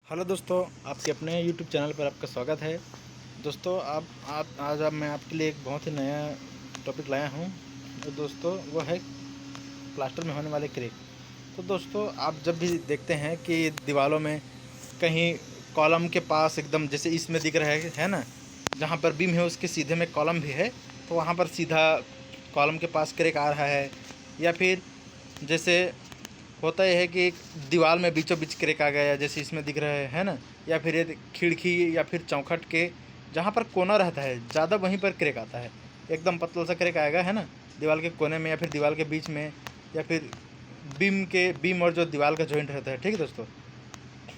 Hello दोस्तों, आपके अपने यूट्यूब चैनल पर आपका स्वागत है। दोस्तों आप आज मैं आपके लिए एक बहुत ही नया टॉपिक लाया हूँ। तो दोस्तों वो है प्लास्टर में होने वाले क्रैक। तो दोस्तों आप जब भी देखते हैं कि दीवारों में कहीं कॉलम के पास एकदम जैसे इसमें दिख रहा है ना, जहाँ पर बीम है उसके सीधे में कॉलम भी है, तो वहाँ पर सीधा कॉलम के पास क्रैक आ रहा है। या फिर जैसे होता यह है कि एक दीवार में बीचों बीच क्रैक आ गया, जैसे इसमें दिख रहा है ना। या फिर ये खिड़की या फिर चौखट के जहाँ पर कोना रहता है ज़्यादा वहीं पर क्रैक आता है। एकदम पतला सा क्रैक आएगा है ना, दीवार के कोने में या फिर दीवार के बीच में, या फिर बीम और जो दीवार का जॉइंट रहता है। ठीक है दोस्तों,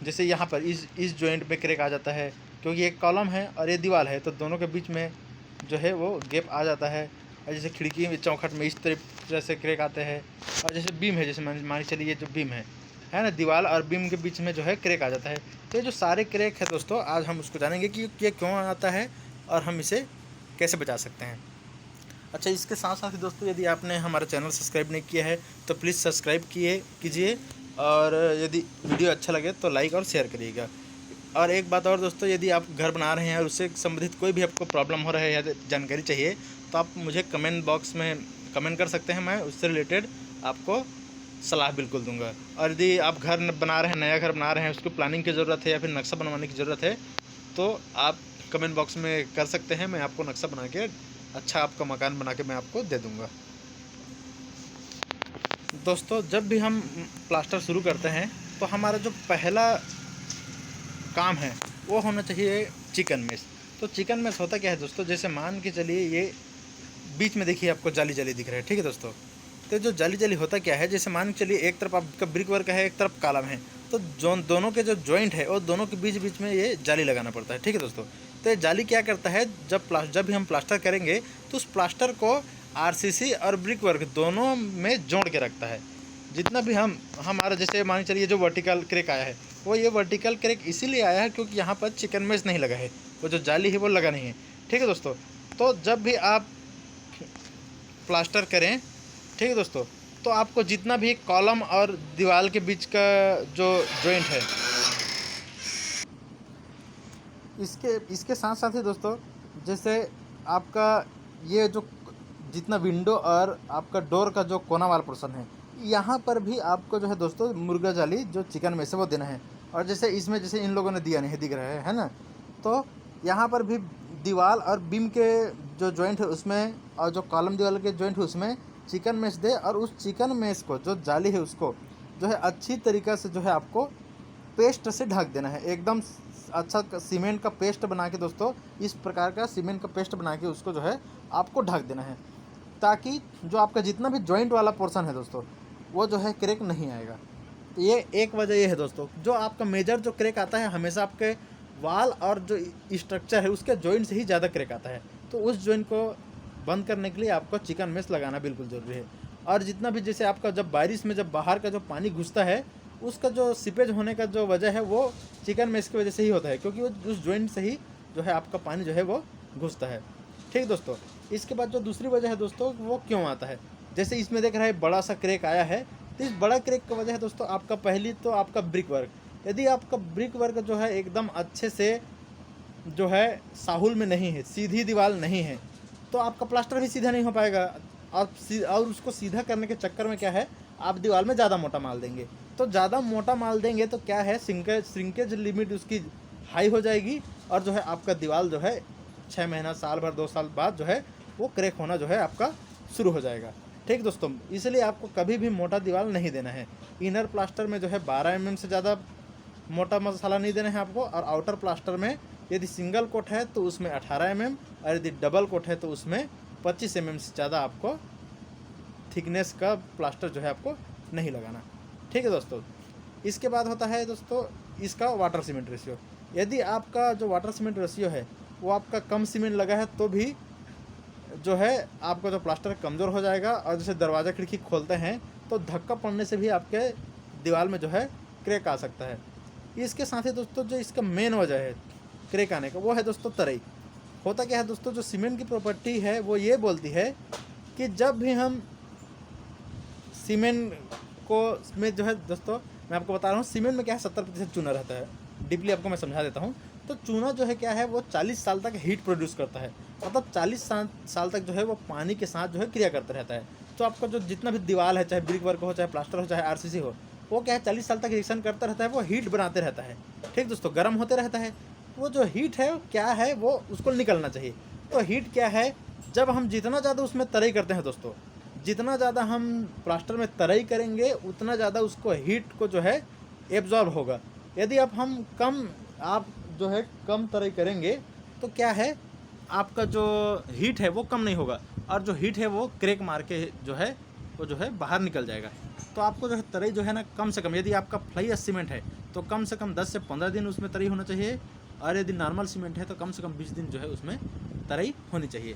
जैसे यहाँ पर इस जॉइंट में क्रैक आ जाता है, क्योंकि एक कॉलम है और ये दीवार है, तो दोनों के बीच में जो है वो गैप आ जाता है। और जैसे खिड़की में चौखट में इस तरह से क्रैक आते हैं। और जैसे बीम है, जैसे मान चलिए ये जो बीम है ना, दीवार और बीम के बीच में जो है क्रैक आ जाता है। तो ये जो सारे क्रैक है दोस्तों, आज हम उसको जानेंगे कि ये क्यों आता है और हम इसे कैसे बचा सकते हैं। अच्छा, इसके साथ साथ ही दोस्तों, यदि आपने हमारा चैनल सब्सक्राइब नहीं किया है तो प्लीज़ सब्सक्राइब कीजिए। और यदि वीडियो अच्छा लगे तो लाइक और शेयर करिएगा। और एक बात और दोस्तों, यदि आप घर बना रहे हैं और उससे संबंधित कोई भी आपको प्रॉब्लम हो रहा है या जानकारी चाहिए, तो आप मुझे कमेंट बॉक्स में कमेंट कर सकते हैं। मैं उससे रिलेटेड आपको सलाह बिल्कुल दूंगा। और यदि आप घर बना रहे हैं, नया घर बना रहे हैं, उसको प्लानिंग की ज़रूरत है या फिर नक्शा बनवाने की ज़रूरत है, तो आप कमेंट बॉक्स में कर सकते हैं। मैं आपको नक्शा बना के अच्छा आपका मकान बना के मैं आपको दे दूँगा। दोस्तों जब भी हम प्लास्टर शुरू करते हैं तो हमारा जो पहला काम है वो होना चाहिए चिकन मेश। तो चिकन मेश होता क्या है दोस्तों, जैसे मान के चलिए ये बीच में देखिए आपको जाली जाली दिख रहा है। ठीक है दोस्तों, तो जो जाली जाली होता क्या है, जैसे मान के चलिए एक तरफ आपका ब्रिक वर्क है, एक तरफ कॉलम है, तो दोनों के जो जॉइंट है और दोनों के बीच बीच में ये जाली लगाना पड़ता है। ठीक है दोस्तों, तो ये जाली क्या करता है, जब भी हम प्लास्टर करेंगे तो उस प्लास्टर को आरसीसी और ब्रिक वर्क दोनों में जोड़ के रखता है। जितना भी हमारा जैसे मान चलिए जो वर्टिकल क्रैक आया है, वो ये वर्टिकल क्रैक इसीलिए आया है क्योंकि यहाँ पर चिकन मेश नहीं लगा है, वो जो जाली है वो लगा नहीं है। ठीक है दोस्तों, तो जब भी आप प्लास्टर करें, ठीक है दोस्तों, तो आपको जितना भी कॉलम और दीवार के बीच का जो जॉइंट है, इसके साथ साथ ही दोस्तों, जैसे आपका ये जो जितना विंडो और आपका डोर का जो कोना वाला पोर्शन है, यहाँ पर भी आपको जो है दोस्तों मुर्गा जाली जो चिकन में से वो देना है। और जैसे इसमें जैसे इन लोगों ने दिया नहीं दिख रहा है ना, तो यहाँ पर भी दीवार और बीम के जो जॉइंट है उसमें और जो कॉलम दीवार के जॉइंट है उसमें चिकन मैश दे। और उस चिकन मैश को जो जाली है उसको जो है अच्छी तरीक़ा से जो है आपको पेस्ट से ढक देना है। एकदम अच्छा सीमेंट का पेस्ट बना के दोस्तों, इस प्रकार का सीमेंट का पेस्ट बना के उसको जो है आपको ढक देना है, ताकि जो आपका जितना भी जॉइंट वाला पोर्शन है दोस्तों, वो जो है क्रैक नहीं आएगा। तो ये एक वजह ये है दोस्तों, जो आपका मेजर जो क्रैक आता है हमेशा आपके वाल और जो स्ट्रक्चर है उसके जॉइंट से ही ज़्यादा क्रैक आता है। तो उस जॉइंट को बंद करने के लिए आपको चिकन मेश लगाना बिल्कुल ज़रूरी है। और जितना भी जैसे आपका जब बारिश में जब बाहर का जो पानी घुसता है, उसका जो सीपेज होने का जो वजह है वो चिकन मेश की वजह से ही होता है, क्योंकि वो उस जॉइंट से ही जो है आपका पानी जो है वो घुसता है। ठीक दोस्तों, इसके बाद जो दूसरी वजह है दोस्तों, वो क्यों आता है, जैसे इसमें देख रहा है बड़ा सा क्रैक आया है, तो इस बड़ा क्रैक की वजह है दोस्तों आपका पहली तो आपका ब्रिक वर्क। यदि आपका ब्रिक वर्क जो है एकदम अच्छे से जो है साहुल में नहीं है, सीधी दीवार नहीं है, तो आपका प्लास्टर भी सीधा नहीं हो पाएगा। और उसको सीधा करने के चक्कर में क्या है, आप दीवार में ज़्यादा मोटा माल देंगे। तो ज़्यादा मोटा माल देंगे तो क्या है, श्रिंकेज लिमिट उसकी हाई हो जाएगी, और जो है आपका दीवार जो है 6 महीना, साल भर, 2 साल बाद जो है वो क्रैक होना जो है आपका शुरू हो जाएगा। ठीक दोस्तों, इसलिए आपको कभी भी मोटा दीवार नहीं देना है। इनर प्लास्टर में जो है 12 mm से ज़्यादा मोटा मसाला नहीं देना है आपको। और आउटर प्लास्टर में यदि सिंगल कोट है तो उसमें 18 mm, और यदि डबल कोट है तो उसमें 25 mm से ज़्यादा आपको थिकनेस का प्लास्टर जो है आपको नहीं लगाना। ठीक है दोस्तों, इसके बाद होता है दोस्तों इसका वाटर सीमेंट रेशियो। यदि आपका जो वाटर सीमेंट रेशियो है वो आपका कम सीमेंट लगा है तो भी जो है आपका जो प्लास्टर कमज़ोर हो जाएगा। और जैसे दरवाज़ा खिड़की खोलते हैं तो धक्का पड़ने से भी आपके दीवार में जो है क्रैक आ सकता है। इसके साथ ही दोस्तों जो इसका मेन वजह है क्रैक आने का, वो है दोस्तों तरई। होता क्या है दोस्तों, जो सीमेंट की प्रॉपर्टी है वो ये बोलती है कि जब भी हम सीमेंट को में जो है दोस्तों, मैं आपको बता रहा हूँ, सीमेंट में क्या है 70% चूना रहता है, डीपली आपको मैं समझा देता हूँ। तो चूना जो है क्या है, वो 40 साल तक हीट प्रोड्यूस करता है, मतलब 40 साल तक जो है वो पानी के साथ जो है क्रिया करता रहता है। तो आपका जो जितना भी दीवार है, चाहे ब्रिक वर्क हो, चाहे प्लास्टर हो, चाहे आरसीसी हो, वो क्या है 40 साल तक रिएक्शन करता रहता है, वो हीट बनाते रहता है। ठीक दोस्तों, गर्म होते रहता है। वो जो हीट है क्या है, वो उसको निकलना चाहिए। तो हीट क्या है, जब हम जितना ज़्यादा उसमें तराई करते हैं दोस्तों, जितना ज़्यादा हम प्लास्टर में तराई करेंगे उतना ज़्यादा उसको हीट को जो है एब्जॉर्ब होगा। यदि आप जो है कम तराई करेंगे तो क्या है, आपका जो हीट है वो कम नहीं होगा, और जो हीट है वो क्रैक मार के जो है वो जो है बाहर निकल जाएगा। तो आपको जो है तराई जो है ना, कम से कम, यदि आपका फ्लाई सीमेंट है तो कम से कम 10 से 15 दिन उसमें तराई होना चाहिए, और यदि नॉर्मल सीमेंट है तो कम से कम 20 दिन जो है उसमें तराई होनी चाहिए।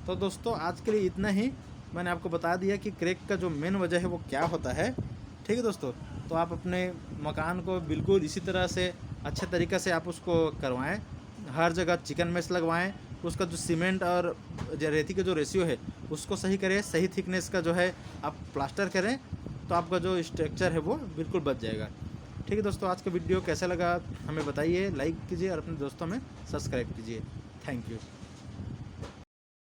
तो दोस्तों आज के लिए इतना ही। मैंने आपको बता दिया कि क्रैक का जो मेन वजह है वो क्या होता है। ठीक है दोस्तों, तो आप अपने मकान को बिल्कुल इसी तरह से अच्छे तरीक़े से आप उसको करवाएं, हर जगह चिकन मेश लगवाएं, उसका जो सीमेंट और रेती का जो रेशियो है उसको सही करें, सही थिकनेस का जो है आप प्लास्टर करें, तो आपका जो स्ट्रक्चर है वो बिल्कुल बच जाएगा। ठीक है दोस्तों, आज का वीडियो कैसा लगा हमें बताइए, लाइक कीजिए और अपने दोस्तों में सब्सक्राइब कीजिए। Thank you.